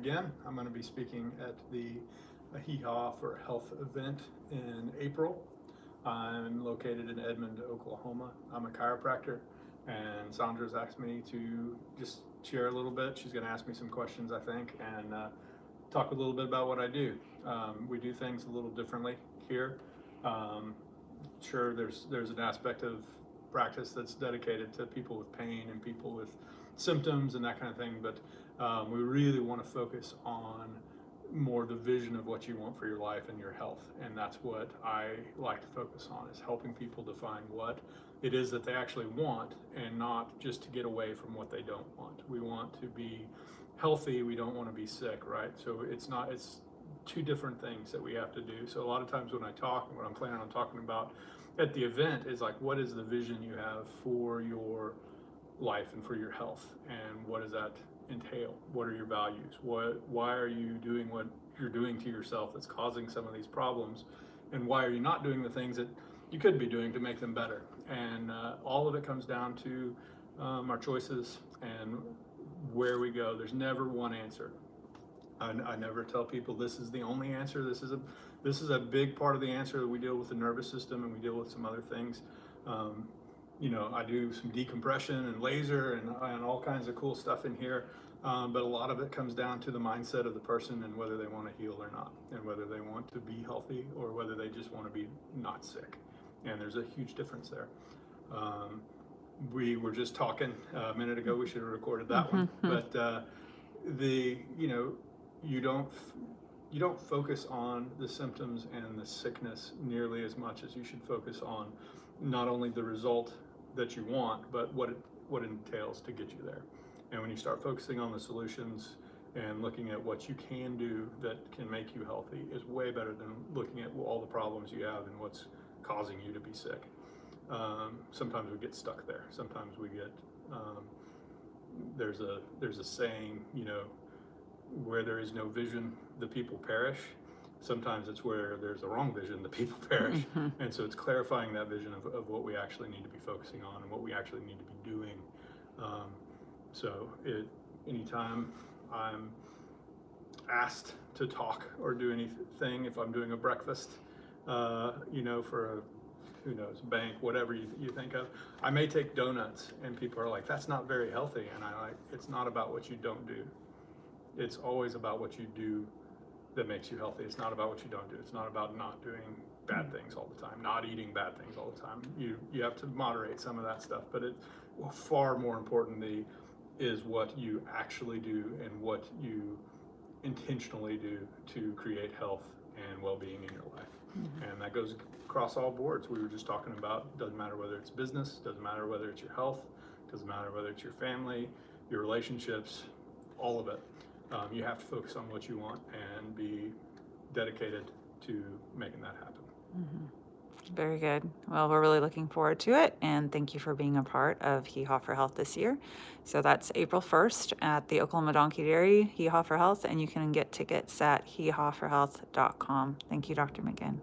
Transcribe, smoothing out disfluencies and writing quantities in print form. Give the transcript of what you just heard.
McGinn. I'm going to be speaking at the Hee Haw for Health event in April. I'm located in Edmond, Oklahoma. I'm a chiropractor, and Sandra's asked me to just share a little bit. She's going to ask me some questions, I think, and talk a little bit about what I do. We do things a little differently here. Sure, there's an aspect of practice that's dedicated to people with pain and people with symptoms and that kind of thing, but we really want to focus on more the vision of what you want for your life and your health, and that's what I like to focus on, is helping people define what it is that they actually want, and not just to get away from what they don't want. We want to be healthy, we don't want to be sick, right? So it's two different things that we have to do. So a lot of times when I talk, and what I'm planning on talking about at the event is like, what is the vision you have for your life and for your health, and what does that entail? What are your values? Why are you doing what you're doing to yourself that's causing some of these problems, and why are you not doing the things that you could be doing to make them better? And all of it comes down to our choices and where we go. There's never one answer. I never tell people this is the only answer. This is a big part of the answer. We deal with the nervous system, and we deal with some other things. I do some decompression and laser and all kinds of cool stuff in here, but a lot of it comes down to the mindset of the person and whether they want to heal or not, and whether they want to be healthy or whether they just want to be not sick. And there's a huge difference there. We were just talking a minute ago. We should have recorded that one, but you don't focus on the symptoms and the sickness nearly as much as you should focus on not only the result that you want, but what it entails to get you there. And when you start focusing on the solutions and looking at what you can do that can make you healthy, is way better than looking at all the problems you have and what's causing you to be sick. Sometimes we get stuck there. Sometimes we get there's a saying, where there is no vision, the people perish. Sometimes it's where there's a wrong vision, the people perish. And so it's clarifying that vision of what we actually need to be focusing on and what we actually need to be doing. Anytime I'm asked to talk or do anything, if I'm doing a breakfast, for who knows, bank, whatever you think of, I may take donuts, and people are like, that's not very healthy. And it's not about what you don't do. It's always about what you do that makes you healthy. It's not about what you don't do. It's not about not doing bad things all the time, not eating bad things all the time. You have to moderate some of that stuff, but far more importantly is what you actually do and what you intentionally do to create health and well-being in your life. And that goes across all boards. We were just talking about, doesn't matter whether it's business, doesn't matter whether it's your health, doesn't matter whether it's your family, your relationships, all of it. You have to focus on what you want and be dedicated to making that happen. Very good. Well, we're really looking forward to it, and thank you for being a part of Hee Haw for Health this year. So that's April 1st at the Oklahoma Donkey Dairy, Hee Haw for Health, and you can get tickets at heehawforhealth.com. Thank you, Dr. McGinn.